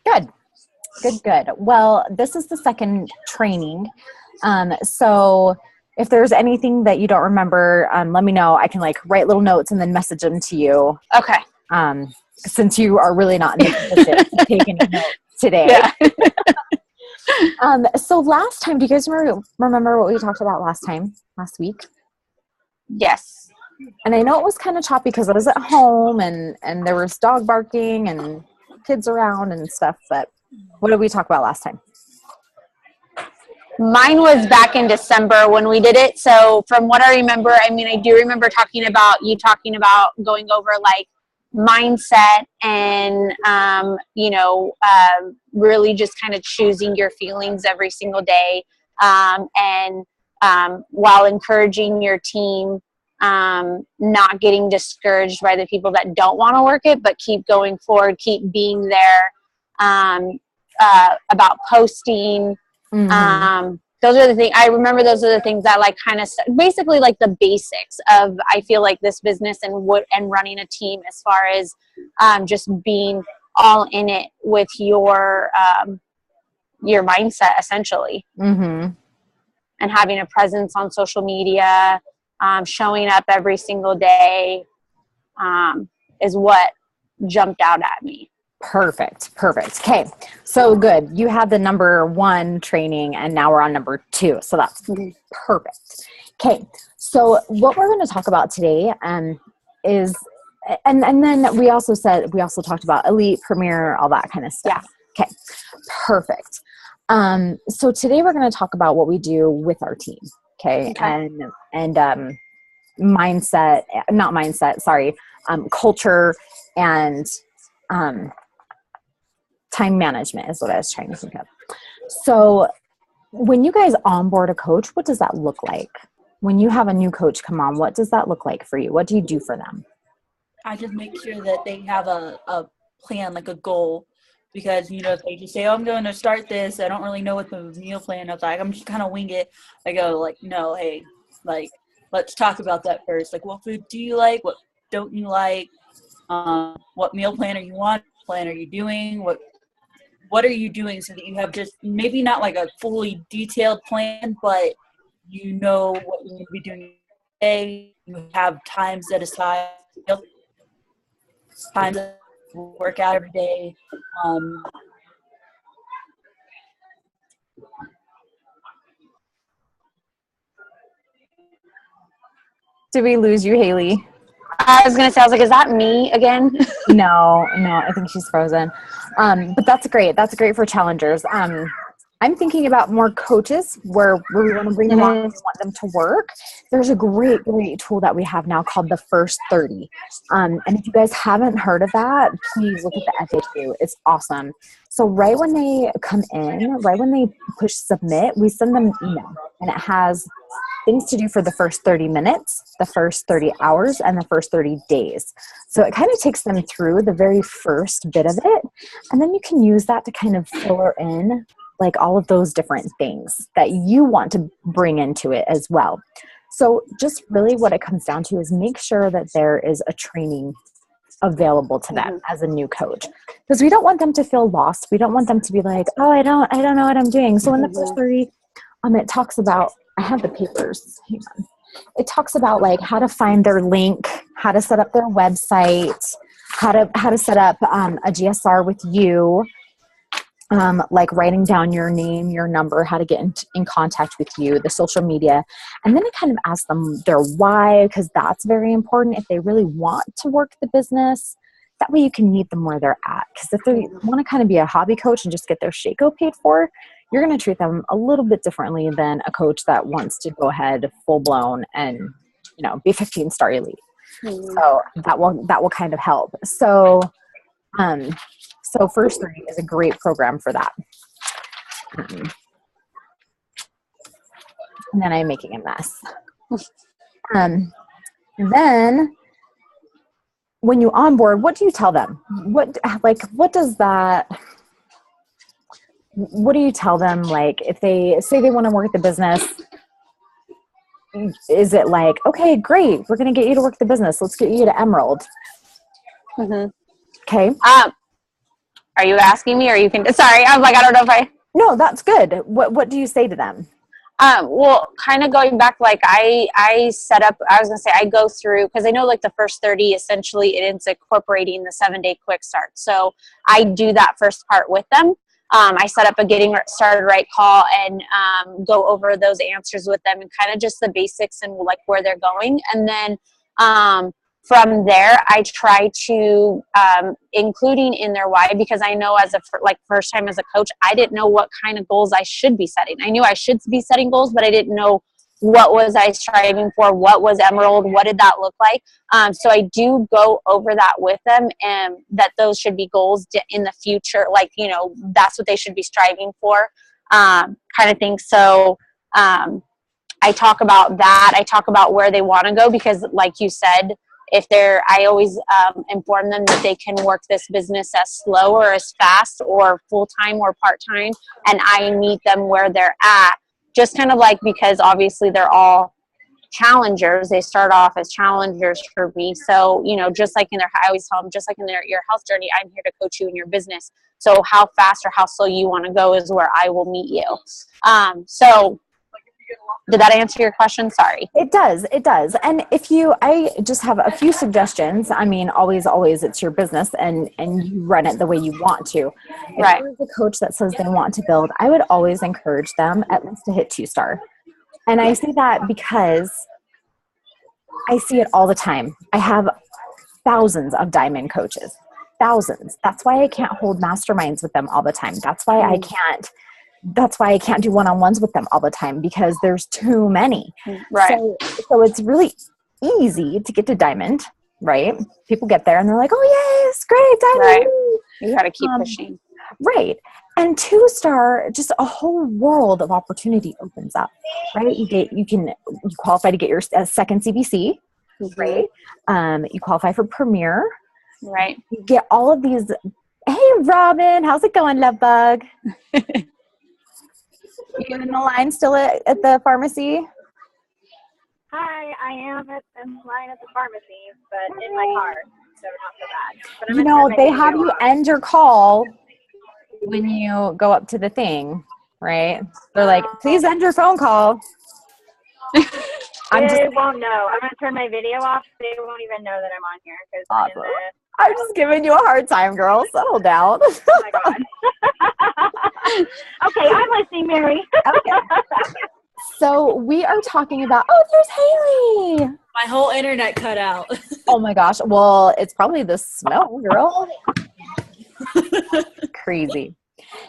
Good. Good. Well, this is the second training. So if there's anything that you don't remember, let me know. I can write little notes and then message them to you. Okay. Since you are really not in the position to take any notes today. Yeah. So last time, do you guys remember what we talked about last week? Yes. And I know it was kind of choppy because I was at home and there was dog barking and kids around and stuff, but what did we talk about last time? Mine was back in December when we did it. So from what I remember, I do remember talking about going over mindset and, really just kind of choosing your feelings every single day. While encouraging your team, not getting discouraged by the people that don't want to work it, but keep going forward, keep being there, about posting. Mm-hmm. Those are the things I remember. Those are the things that basically the basics of, I feel like, this business and running a team, as far as just being all in it with your mindset, essentially. Mm-hmm. And having a presence on social media, showing up every single day, is what jumped out at me. Perfect. Okay. So good. You had the number 1 training and now we're on number 2. So that's perfect. Okay. So what we're going to talk about today is, and then we also talked about elite, premier, all that kind of stuff. Yeah. Okay. Perfect. So today we're going to talk about what we do with our team. Okay. And culture and, time management is what I was trying to think of. So when you guys onboard a coach, what does that look like? When you have a new coach come on, what does that look like for you? What do you do for them? I just make sure that they have a plan, a goal, because, if they just say, oh, I'm going to start this, I don't really know what the meal plan is like, I'm just kind of wing it. I go no, hey, let's talk about that first. What food do you like? What don't you like? What meal plan are you on? Plan are you doing? What are you doing, so that you have just maybe not a fully detailed plan, but what you're going to be doing today. You have times set aside, times to work out every day. Did we lose you, Haley? I was going to say, is that me again? No, I think she's frozen. But that's great. That's great for challengers. I'm thinking about more coaches where we want to bring them on, we want them to work. There's a great tool that we have now called the First 30. And if you guys haven't heard of that, please look at the FAQ. It's awesome. So right when they come in, right when they push submit, we send them an email, and it has things to do for the first 30 minutes, the first 30 hours, and the first 30 days. So it kind of takes them through the very first bit of it. And then you can use that to kind of fill in all of those different things that you want to bring into it as well. So just really what it comes down to is make sure that there is a training available to them as a new coach, because we don't want them to feel lost. We don't want them to be oh, I don't know what I'm doing. So in the first 30, it talks about, I have the papers. Hang on. It talks about how to find their link, how to set up their website, how to set up a GSR with you, writing down your name, your number, how to get in contact with you, the social media. And then it kind of asks them their why, because that's very important if they really want to work the business. That way you can meet them where they're at. Because if they want to kind of be a hobby coach and just get their Shaco paid for, you're going to treat them a little bit differently than a coach that wants to go ahead full blown and, be 15-star elite. So that will kind of help. So First 30 is a great program for that. And then I'm making a mess. And then when you onboard, what do you tell them? What do you tell them? If they say they want to work the business, is it okay, great, we're going to get you to work the business. Let's get you to Emerald. Mm-hmm. Okay. Are you asking me, or you can? Sorry, I was like, I don't know if I. No, that's good. What do you say to them? Well, kind of going back, like I set up, I was going to say, I go through, because I know like the first 30, essentially it's incorporating the 7-day quick start. So I do that first part with them. I set up a getting started right call and go over those answers with them and kind of just the basics and like where they're going. And then from there, I try to, including in their why, because I know as first time as a coach, I didn't know what kind of goals I should be setting. I knew I should be setting goals, but I didn't know what was I striving for, what was Emerald, what did that look like. So I do go over that with them, and that those should be goals in the future. Like, you know, that's what they should be striving for, kind of thing. So, I talk about that. I talk about where they want to go, because like you said, I always inform them that they can work this business as slow or as fast or full-time or part-time, and I meet them where they're at. Just kind of like, because obviously they're all challengers. They start off as challengers for me. So, you know, just like I always tell them, just like in your health journey, I'm here to coach you in your business. So how fast or how slow you want to go is where I will meet you. So did that answer your question? Sorry. It does. And I just have a few suggestions. I mean, always, it's your business, and you run it the way you want to. Right. If there's a coach that says they want to build, I would always encourage them at least to hit 2-star. And I say that because I see it all the time. I have thousands of diamond coaches, thousands. That's why I can't hold masterminds with them all the time. That's why I can't do one-on-ones with them all the time, because there's too many. Right. So it's really easy to get to diamond, right? People get there and they're like, oh yes, great, diamond. Right. You got to keep pushing. Right. And 2-star, just a whole world of opportunity opens up, right? You qualify to get your second CBC, right? You qualify for Premier. Right. You get all of these. Hey, Robin, how's it going, love bug? You in the line still at the pharmacy? Hi, I am in line at the pharmacy, but in my car, so not so bad. But I'm You gonna know, turn my they video have you off. end your call when you go up to the thing, right? They're like, please end your phone call. They won't know. I'm gonna turn my video off. They won't even know that I'm on here because Awesome. I'm just giving you a hard time, girl. Settle down. oh my god. Okay, I'm listening, Mary. Okay. So we are talking about, there's Haley. My whole internet cut out. Oh my gosh. Well, it's probably the snow, girl. Crazy.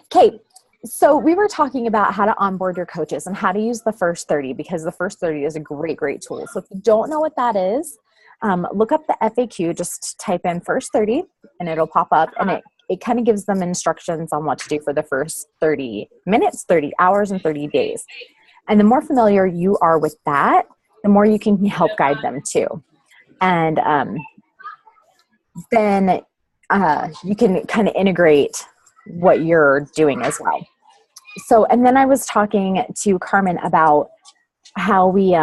Okay. So we were talking about how to onboard your coaches and how to use the first 30, because the first 30 is a great, great tool. So if you don't know what that is, look up the FAQ, just type in first 30 and it'll pop up, and it kind of gives them instructions on what to do for the first 30 minutes, 30 hours, and 30 days. And the more familiar you are with that, the more you can help guide them too. And then you can kind of integrate what you're doing as well. So, and then I was talking to Carmen about how we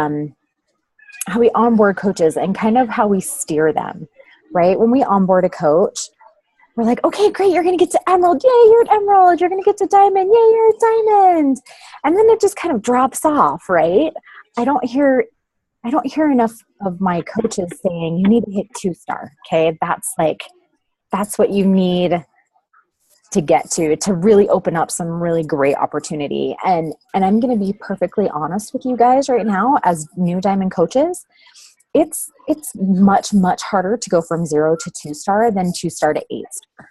onboard coaches and kind of how we steer them, right? When we onboard a coach, we're like, okay, great, you're going to get to Emerald. Yay, you're at Emerald. You're going to get to Diamond. Yay, you're at Diamond. And then it just kind of drops off, right? I don't hear enough of my coaches saying, you need to hit 2-star. Okay. That's what you need to get to really open up some really great opportunity. And I'm going to be perfectly honest with you guys right now, as new diamond coaches, it's much, much harder to go from 0 to 2-star than 2-star to 8-star.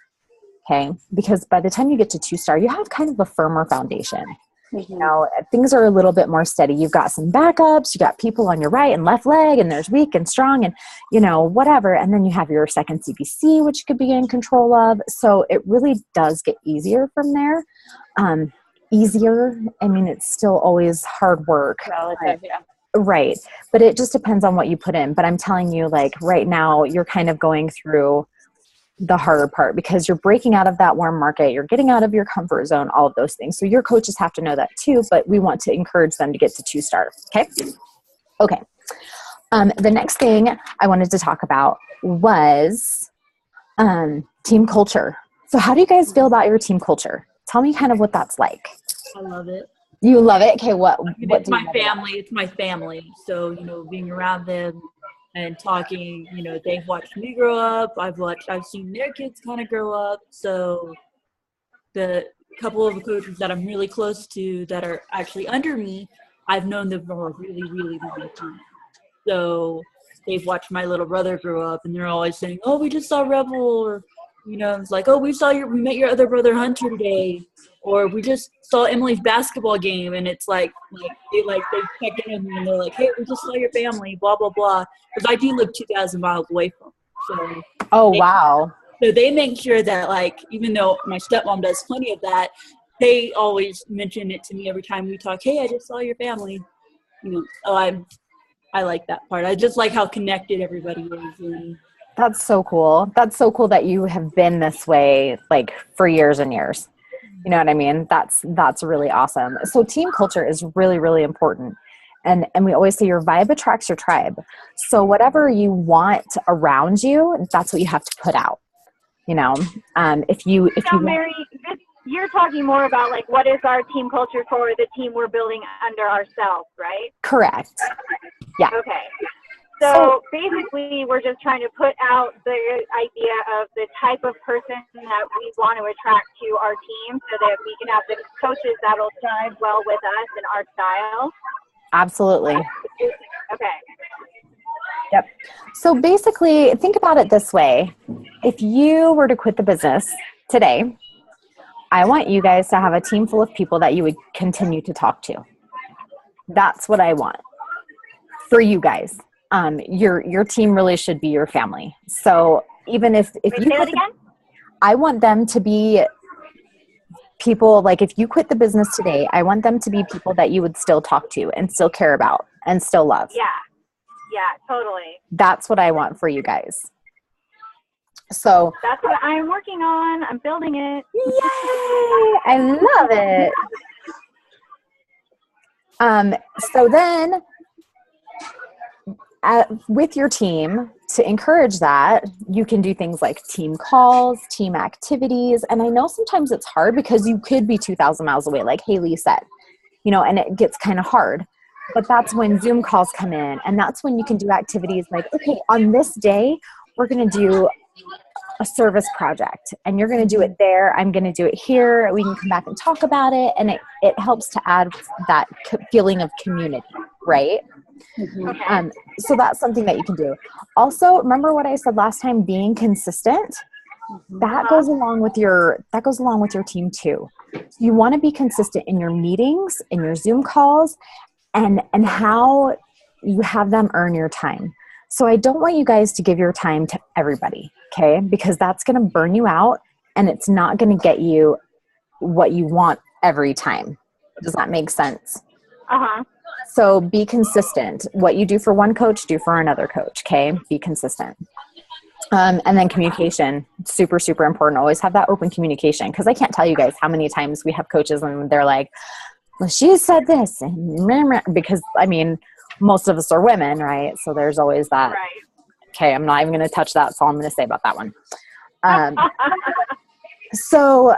Okay. Because by the time you get to 2-star, you have kind of a firmer foundation. Mm-hmm. You know, things are a little bit more steady. You've got some backups, you got people on your right and left leg, and there's weak and strong and, you know, whatever. And then you have your second CBC, which you could be in control of. So it really does get easier from there. Easier. I mean, it's still always hard work. Relative, yeah. Right. But it just depends on what you put in. But I'm telling you, like right now, you're kind of going through the harder part because you're breaking out of that warm market. You're getting out of your comfort zone, all of those things. So your coaches have to know that too, but we want to encourage them to get to 2-star. Okay. Okay. The next thing I wanted to talk about was team culture, So how do you guys feel about your team culture? Tell me kind of what that's like. I love it. You love it? Okay, what It's do my you love about it? family. It's my family. So, you know, being around them and talking, you know, they've watched me grow up. I've seen their kids kind of grow up. So the couple of coaches that I'm really close to that are actually under me, I've known them for a really, really long time. So they've watched my little brother grow up, and they're always saying, "Oh, we just saw Rebel," or you know, it's like, "Oh, we met your other brother Hunter today," or "We just saw Emily's basketball game," and it's they check in with me and they're like, "Hey, we just saw your family," blah blah blah, because I do live 2,000 miles away from them. So Oh, wow. so they make sure that, like, even though my stepmom does plenty of that, they always mention it to me every time we talk. "Hey, I just saw your family." You know, I like that part. I just like how connected everybody is. And That's so cool. That's so cool that you have been this way like for years and years. You know what I mean? That's really awesome. So team culture is really, really important. And we always say your vibe attracts your tribe. So whatever you want around you, that's what you have to put out. You know, if you Now, Mary, you're talking more about like what is our team culture for the team we're building under ourselves, right? correct. Yeah. Okay. So basically, we're just trying to put out the idea of the type of person that we want to attract to our team so that we can have the coaches that'll jive well with us and our style. Absolutely. Okay. Yep. So basically, think about it this way. If you were to quit the business today, I want you guys to have a team full of people that you would continue to talk to. That's what I want for you guys. Your team really should be your family. So even if Wait, you say that quit again? I want them to be people, like if you quit the business today, I want them to be people that you would still talk to and still care about and still love. Yeah. Yeah, totally. That's what I want for you guys. So, That's what I'm working on. I'm building it. yay! I love it. So then with your team, to encourage that, you can do things like team calls, team activities. And I know sometimes it's hard because you could be 2,000 miles away, like Haley said, you know, and it gets kind of hard. But that's when Zoom calls come in. And that's when you can do activities like, okay, on this day, we're going to do a service project and you're going to do it there. I'm going to do it here. We can come back and talk about it. And it helps to add that feeling of community, right? Okay. So that's something that you can do. Also, remember what I said last time, being consistent, that goes along with your team too. You want to be consistent in your meetings, in your Zoom calls, and how you have them earn your time. So I don't want you guys to give your time to everybody, okay? Because that's going to burn you out and it's not going to get you what you want every time. Does that make sense? Uh-huh. So be consistent. What you do for one coach, do for another coach, okay? Be consistent. And then communication, super, super important. Always have that open communication, because I can't tell you guys how many times we have coaches and they're like, well, she said this, and because, I mean, most of us are women, right? So there's always that. Right. Okay, I'm not even going to touch that. That's all I'm going to say about that one. So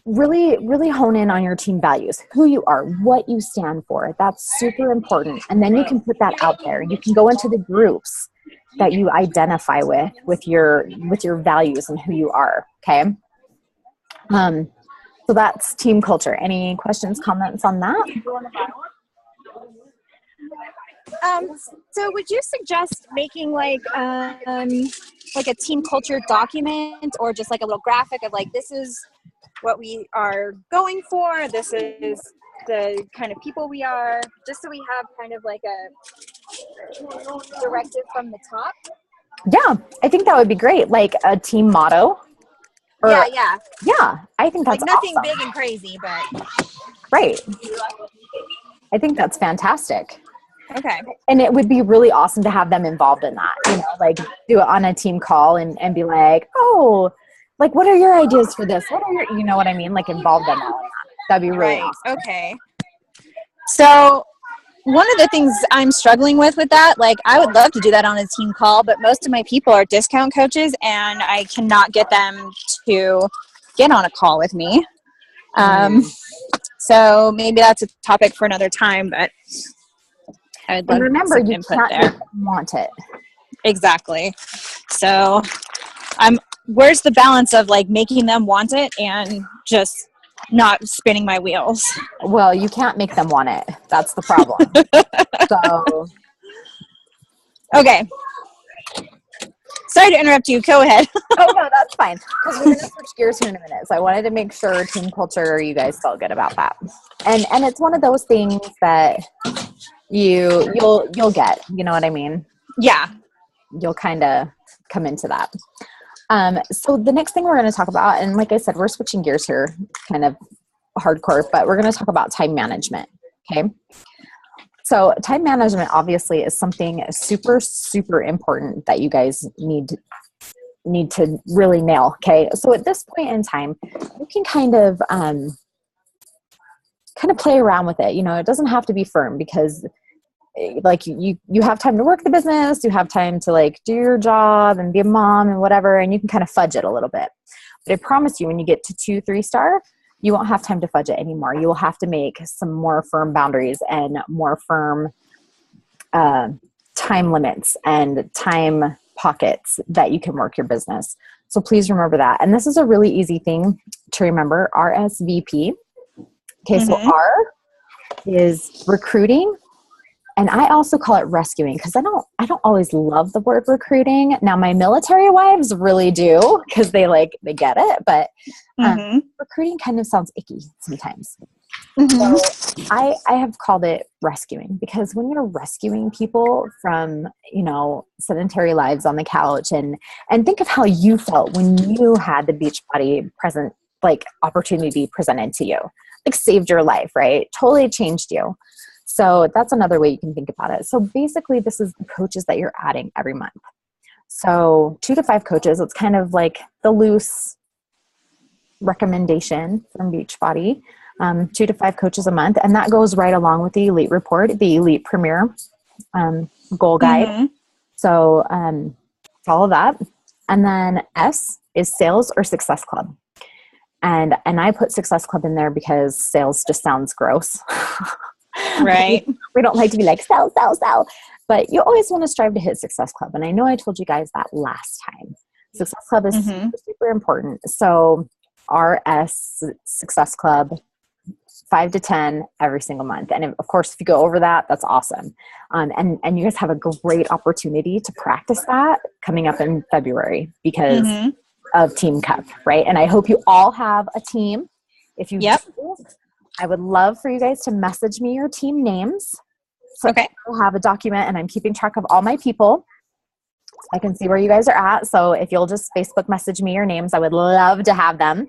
really, really hone in on your team values, who you are, what you stand for. That's super important. And then you can put that out there. You can go into the groups that you identify with your values and who you are. Okay. So that's team culture. Any questions, comments on that? So would you suggest making like a team culture document, or just like a little graphic of like, this is what we are going for, this is the kind of people we are, just so we have kind of like a directive from the top? Yeah, I think that would be great. Like a team motto. Yeah, I think that's like nothing awesome. big and crazy, but Right. I think that's fantastic. okay. And it would be really awesome to have them involved in that, you know, like do it on a team call and be like, oh, like, what are your ideas for this? What are your, you know what I mean? Like involve them all in that. That'd be really awesome. Okay. So one of the things I'm struggling with that, like I would love to do that on a team call, but most of my people are discount coaches and I cannot get them to get on a call with me. So maybe that's a topic for another time, but I would love And remember, some you input can't there. make them want it. Exactly. So where's the balance of like making them want it and just not spinning my wheels? Well, you can't make them want it. That's the problem. So Okay. Sorry to interrupt you. Go ahead. oh no, that's fine. Because we're gonna switch gears here in a minute. So I wanted to make sure team culture, you guys felt good about that. And it's one of those things that you'll get. You know what I mean? Yeah. You'll kind of come into that. So the next thing we're going to talk about, and like I said, we're switching gears here, kind of hardcore, but we're going to talk about time management. Okay. So time management obviously is something super, super important that you guys need to really nail. Okay. So at this point in time, you can kind of play around with it. You know, it doesn't have to be firm because like you have time to work the business, you have time to like do your job and be a mom and whatever, and you can kind of fudge it a little bit. But I promise you, when you get to 2-3 star, you won't have time to fudge it anymore. You will have to make some more firm boundaries and more firm time limits and time pockets that you can work your business. So please remember that. And this is a really easy thing to remember, RSVP. Okay, so R is recruiting. And I also call it rescuing because I don't always love the word recruiting. Now my military wives really do because they get it, but recruiting kind of sounds icky sometimes. So I have called it rescuing because when you're rescuing people from, you know, sedentary lives on the couch and think of how you felt when you had the Beachbody opportunity presented to you, like saved your life, right? Totally changed you. So that's another way you can think about it. So basically this is the coaches that you're adding every month. So 2 to 5 coaches, it's kind of like the loose recommendation from Beachbody, 2 to 5 coaches a month. And that goes right along with the Elite Report, the Elite Premier goal guide. So follow that. And then S is Sales or Success Club. And I put Success Club in there because sales just sounds gross. Right. We don't like to be like, sell. But you always want to strive to hit Success Club. And I know I told you guys that last time. Success Club is super, super important. So RS Success Club, 5 to 10 every single month. And of course, if you go over that, that's awesome. And you guys have a great opportunity to practice that coming up in February because of Team Cup, right? And I hope you all have a team. If you do, I would love for you guys to message me your team names. So I'll have a document and I'm keeping track of all my people. I can see where you guys are at. So if you'll just Facebook message me your names, I would love to have them.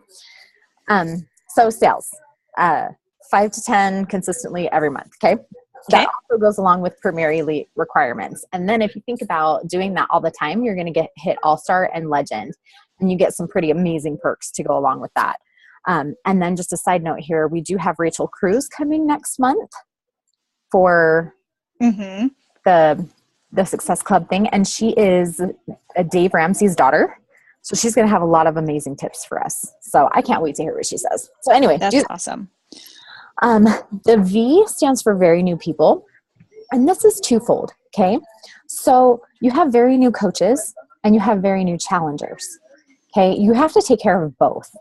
So sales, 5 to 10 consistently every month. Okay. That also goes along with Premier Elite requirements. And then if you think about doing that all the time, you're going to hit All-Star and Legend, and you get some pretty amazing perks to go along with that. And then just a side note here, we do have Rachel Cruz coming next month for the Success Club thing. And she is Dave Ramsey's daughter. So she's going to have a lot of amazing tips for us. So I can't wait to hear what she says. So anyway, that's awesome. The V stands for very new people. And this is twofold. Okay. So you have very new coaches and you have very new challengers. Okay. You have to take care of both.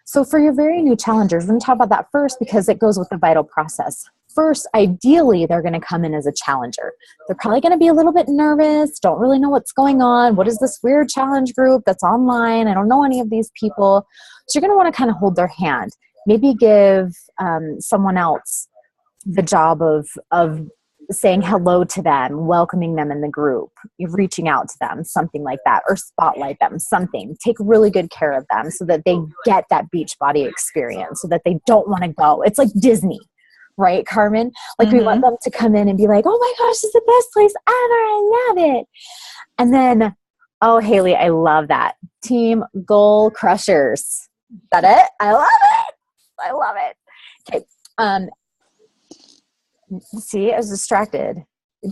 So for your very new challengers, we're going to talk about that first because it goes with the vital process. First, ideally, they're going to come in as a challenger. They're probably going to be a little bit nervous, don't really know what's going on. What is this weird challenge group that's online? I don't know any of these people. So you're going to want to kind of hold their hand. Maybe give someone else the job of saying hello to them, welcoming them in the group, reaching out to them, something like that, or spotlight them, something. Take really good care of them so that they get that Beachbody experience, so that they don't want to go. It's like Disney, right, Carmen? Like we want them to come in and be like, oh my gosh, this is the best place ever. I love it. And then, oh, Haley, I love that. Team Goal Crushers. Is that it? I love it. I love it. Okay. See, I was distracted.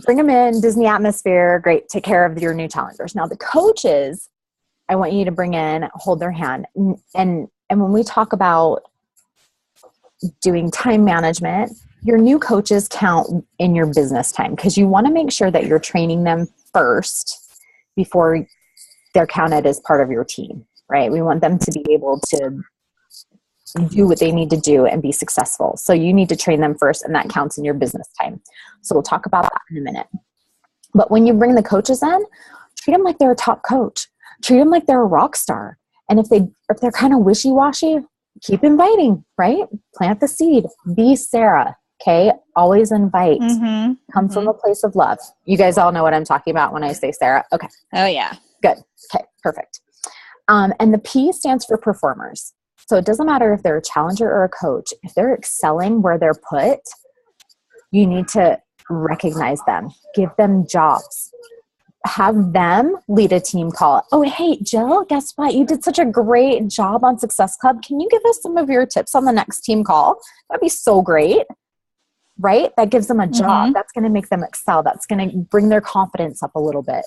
Bring them in, Disney atmosphere, great, take care of your new challengers. Now the coaches, I want you to bring in, hold their hand. And when we talk about doing time management, your new coaches count in your business time because you want to make sure that you're training them first before they're counted as part of your team, right? We want them to be able to do what they need to do and be successful. So you need to train them first, and that counts in your business time. So we'll talk about that in a minute. But when you bring the coaches in, treat them like they're a top coach. Treat them like they're a rock star. And if they're kind of wishy-washy, keep inviting, right? Plant the seed. Be Sarah, okay? Always invite. Come from a place of love. You guys all know what I'm talking about when I say Sarah. Okay. Oh, yeah. Good. Okay, perfect. And the P stands for performers. So it doesn't matter if they're a challenger or a coach. If they're excelling where they're put, you need to recognize them. Give them jobs. Have them lead a team call. Oh, hey, Jill, guess what? You did such a great job on Success Club. Can you give us some of your tips on the next team call? That'd be so great, right? That gives them a job. That's going to make them excel. That's going to bring their confidence up a little bit.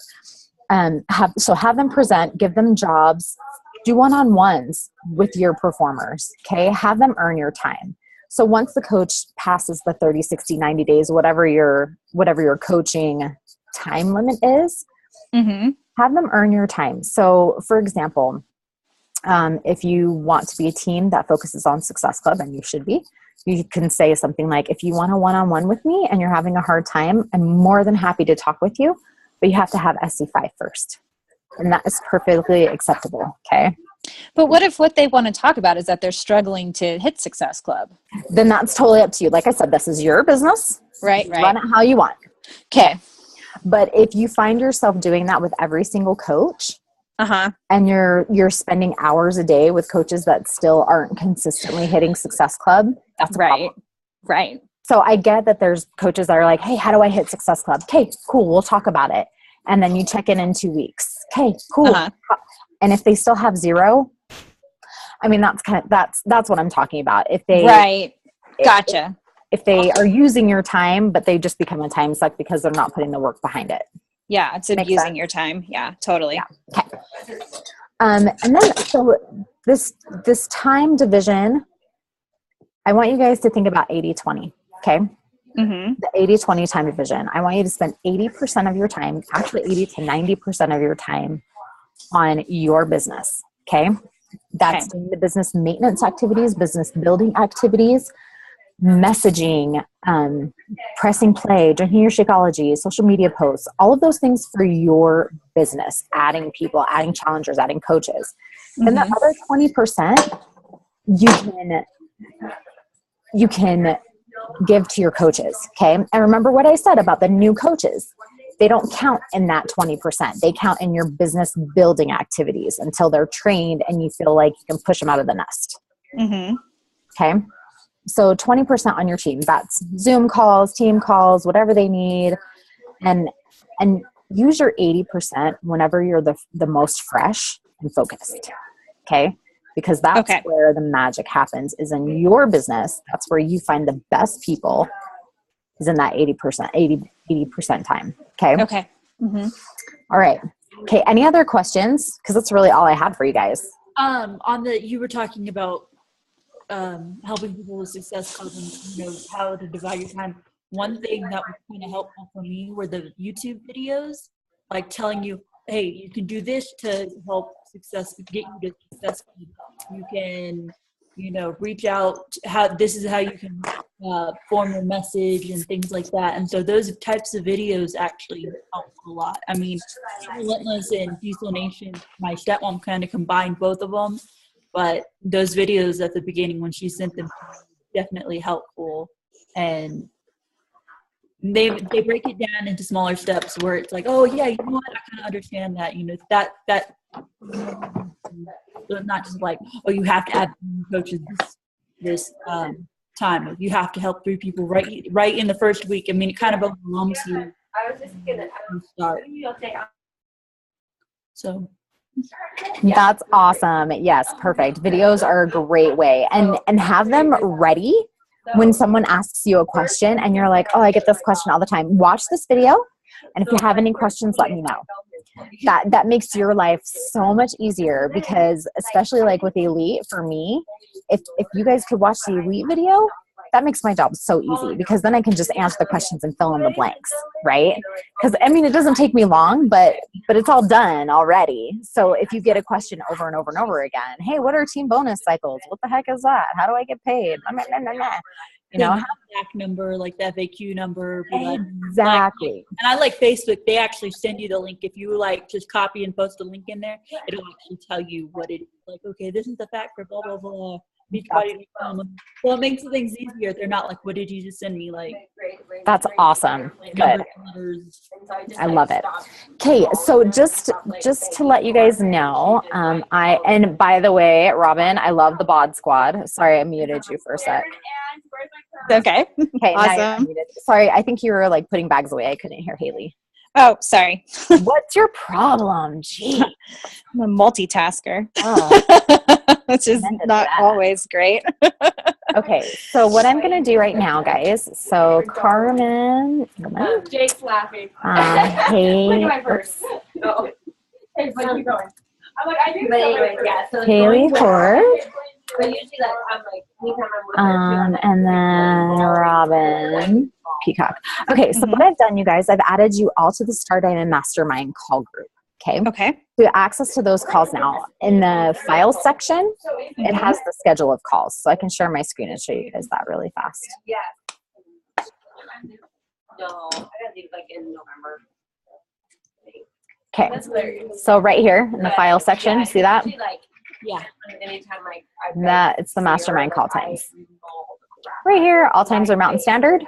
Have them present, give them jobs, do one-on-ones with your performers, okay? Have them earn your time. So once the coach passes the 30, 60, 90 days, whatever your coaching time limit is, have them earn your time. So for example, if you want to be a team that focuses on Success Club, and you should be, you can say something like, if you want a one-on-one with me and you're having a hard time, I'm more than happy to talk with you, but you have to have SC5 first. And that is perfectly acceptable, okay? But what if what they want to talk about is that they're struggling to hit Success Club? Then that's totally up to you. Like I said, this is your business. Right. Run it how you want. Okay. But if you find yourself doing that with every single coach, and you're spending hours a day with coaches that still aren't consistently hitting Success Club, that's a problem. Right. So I get that there's coaches that are like, hey, how do I hit Success Club? Okay, cool. We'll talk about it. And then you check in 2 weeks. Okay, cool. And if they still have 0, I mean, that's what I'm talking about. If they, Gotcha. If they are using your time, but they just become a time suck because they're not putting the work behind it. Yeah, it's abusing your time. Yeah, totally. Yeah. Okay. And then, so this time division, I want you guys to think about 80-20, okay? The 80-20 time division. I want you to spend 80% of your time, actually 80 to 90% of your time on your business, okay? That's doing the business maintenance activities, business building activities, messaging, pressing play, drinking your Shakeology, social media posts, all of those things for your business, adding people, adding challengers, adding coaches. And the other 20%, you can give to your coaches, okay? And remember what I said about the new coaches. They don't count in that 20%. They count in your business building activities until they're trained and you feel like you can push them out of the nest. Okay? So 20% on your team. That's Zoom calls, team calls, whatever they need. And use your 80% whenever you're the most fresh and focused. Okay? Because that's where the magic happens, is in your business. That's where you find the best people, is in that 80% time. Okay? Okay. All right. Okay, any other questions? Because that's really all I had for you guys. You were talking about helping people with Success Club and how to divide your time. One thing that was kind of helpful for me were the YouTube videos, like telling you, hey, you can do this to help get you to Success Club. You can, reach out. This is how you can form your message and things like that. And so those types of videos actually help a lot. I mean, Relentless and Diesel Nation, my stepmom kind of combined both of them. But those videos at the beginning when she sent them definitely helpful, and they break it down into smaller steps where it's like, oh yeah, you know what, I kind of understand that, that not just like, oh, you have to add coaches this time. You have to help 3 people right in the first week. I mean, it kind of overwhelms you. I was just gonna start. So. That's awesome. Yes, perfect. Videos are a great way, and have them ready when someone asks you a question and you're like, oh, I get this question all the time, watch this video. And if you have any questions, let me know. That makes your life so much easier, because especially like with Elite, for me, if you guys could watch the Elite video, that makes my job so easy, because then I can just answer the questions and fill in the blanks, right? Because I mean, it doesn't take me long, but it's all done already. So if you get a question over and over and over again, hey, what are team bonus cycles? What the heck is that? How do I get paid? You know, back number, like the FAQ number. Exactly. And I like Facebook. They actually send you the link. If you like just copy and post a link in there, it'll actually tell you what it is. Like, okay, this is the fact for blah, blah, blah. Well, it makes things easier. They're not like, what did you just send me? Like, that's awesome. Good. I love it. Okay, so just to let you guys know, and by the way, Robin, I love the Bod Squad. Sorry, I muted you for a sec. Okay. Okay, awesome. Sorry, I think you were like putting bags away. I couldn't hear Haley. Oh, sorry. What's your problem? Gee. I'm a multitasker. Oh. Which is not always great. Okay, so what I'm going to do right now, guys, so Carmen, Jake's laughing. Haley, Hey, but keep going. I'm like, I do. But anyway, yeah. So Haley Ford, but usually, like, I'm like, anytime I'm with her, and then Robin Peacock. Okay, so what I've done, you guys, I've added you all to the Star Diamond Mastermind call group. Okay. So you have access to those calls now. In the files section, it has the schedule of calls. So I can share my screen and show you guys that really fast. yeah. No, I gotta leave like in November. Okay. That's hilarious. So right here in the file section, see that? Like, yeah. Anytime like It's the mastermind call times. Right here, all times are Mountain Standard.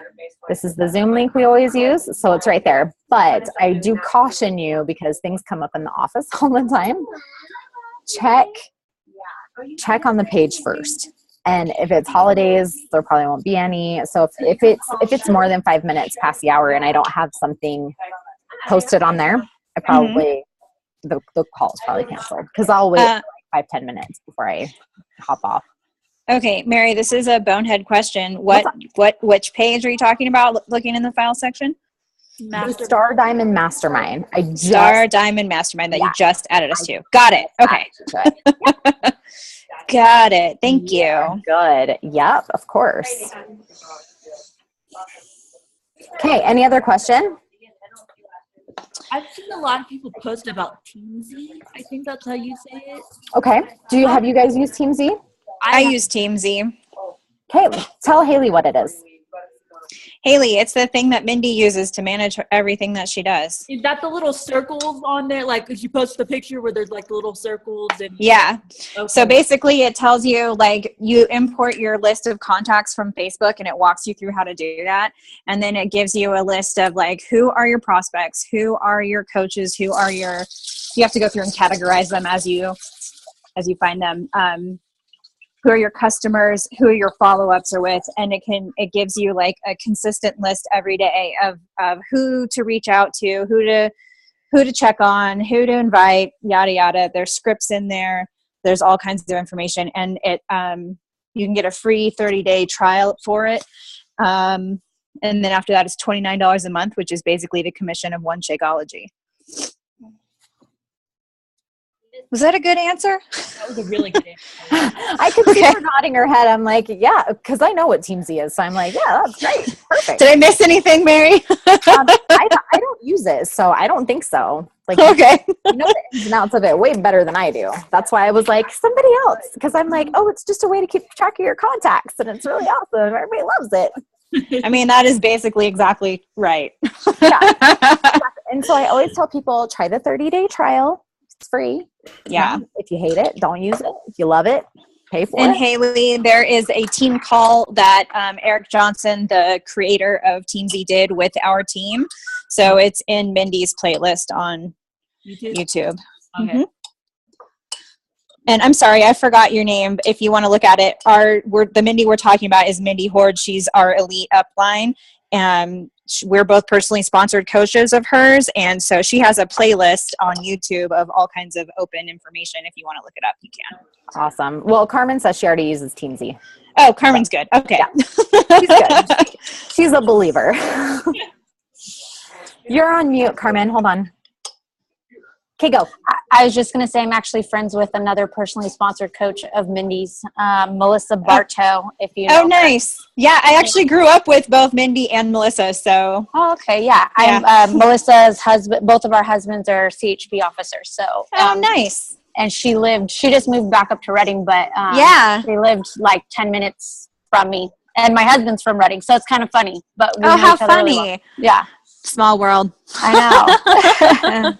This is the Zoom link we always use, so it's right there. But I do caution you, because things come up in the office all the time. Check on the page first. And if it's holidays, there probably won't be any. So if it's more than 5 minutes past the hour and I don't have something posted on there, I probably the call is probably canceled, because I'll wait for like 5-10 minutes before I hop off. Okay, Mary, this is a bonehead question. Which page are you talking about looking in the file section? The Star Diamond Mastermind. Star Diamond Mastermind that you just added us to. Got it. Okay. Got it. Thank you. Good. Yep, of course. Okay, any other question? I've seen a lot of people post about Teamzy. I think that's how you say it. Okay. Have you guys used TeamZ? I use TeamZ. Okay, tell Haley what it is. Haley, it's the thing that Mindy uses to manage everything that she does. Is that the little circles on there? Like, if you post the picture where there's like the little circles and yeah. Okay. So basically it tells you, like, you import your list of contacts from Facebook and it walks you through how to do that. And then it gives you a list of like, who are your prospects? Who are your coaches? You have to go through and categorize them as you find them. Who are your customers, who your follow-ups are with, and it gives you like a consistent list every day of who to reach out to, who to check on, who to invite, yada yada. There's scripts in there. There's all kinds of information, and you can get a free 30-day trial for it. And then after that, it's $29 a month, which is basically the commission of one Shakeology. Was that a good answer? That was a really good answer. I could see her nodding her head. I'm like, yeah, because I know what TeamZ is. So I'm like, yeah, that's great. Perfect. Did I miss anything, Mary? I don't use it, so I don't think so. Like, okay. You know the ins and outs of it way better than I do. That's why I was like, somebody else. Because I'm like, oh, it's just a way to keep track of your contacts. And it's really awesome. Everybody loves it. I mean, that is basically exactly right. Yeah. And so I always tell people, try the 30-day trial. It's free. Yeah. If you hate it, don't use it. If you love it, pay for and it. Haley, there is a team call that Eric Johnson, the creator of TeamZ, did with our team. So it's in Mindy's playlist on YouTube. Okay. Mm-hmm. And I'm sorry, I forgot your name. If you want to look at it, the Mindy we're talking about is Mindy Horde. She's our elite upline. And we're both personally sponsored coaches of hers. And so she has a playlist on YouTube of all kinds of open information. If you want to look it up, you can. Awesome. Well, Carmen says she already uses TeamZ. Oh, Carmen's good. Okay. She's good. She's a believer. You're on mute, Carmen. Hold on. Okay, go. I was just going to say I'm actually friends with another personally sponsored coach of Mindy's, Melissa Bartow, if you know Oh, nice. Yeah, I actually grew up with both Mindy and Melissa, so. Oh, okay, yeah. Yeah. I'm Melissa's husband. Both of our husbands are CHP officers. So, Oh, nice. and she just moved back up to Reading, but Yeah. she lived like 10 minutes from me. And my husband's from Reading, so it's kind of funny. But we Oh, know how each other really well. funny. Yeah, Small world. I know.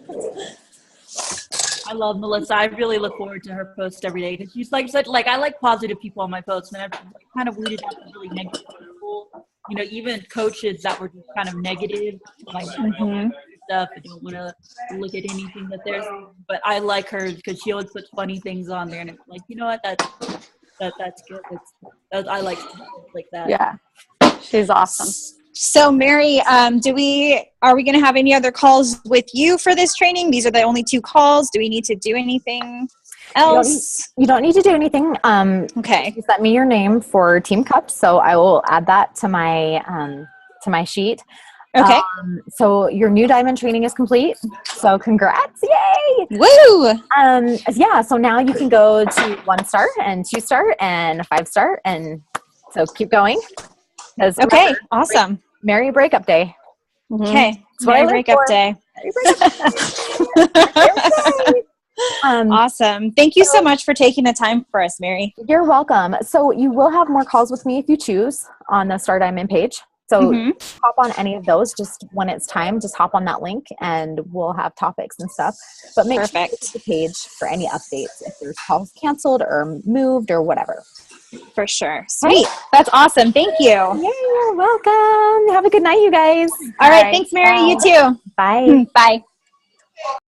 I love Melissa. I really look forward to her post every day because she's like such I like positive people on my posts, and I've kind of weeded out the really negative people. You know, even coaches that were just kind of negative, like stuff. I don't want to look at anything that there's. But I like her because she always puts funny things on there, and it's like, you know what, that's good. I like stuff like that. Yeah, she's awesome. So Mary, are we going to have any other calls with you for this training? These are the only 2 calls. Do we need to do anything else? You don't need to do anything. Okay. You sent me your name for Team Cup, so I will add that to my sheet. Okay. So your new diamond training is complete. So congrats. Yay. Woo! Yeah, so now you can go to 1-star and 2-star and 5-star, and so keep going. Okay. Remember, Awesome. Merry breakup day. Okay. what I Merry live breakup for. day. Merry breakup day. Awesome. Thank you so much for taking the time for us, Mary. You're welcome. So you will have more calls with me if you choose on the Star Diamond page. So hop on any of those. Just when it's time, just hop on that link and we'll have topics and stuff. But make sure you visit the page for any updates if there's calls canceled or moved or whatever. For sure. Sweet. That's awesome. Thank you. Yeah, you're welcome. Have a good night, you guys. All right. Thanks, Mary. Bye. You too. Bye. Bye.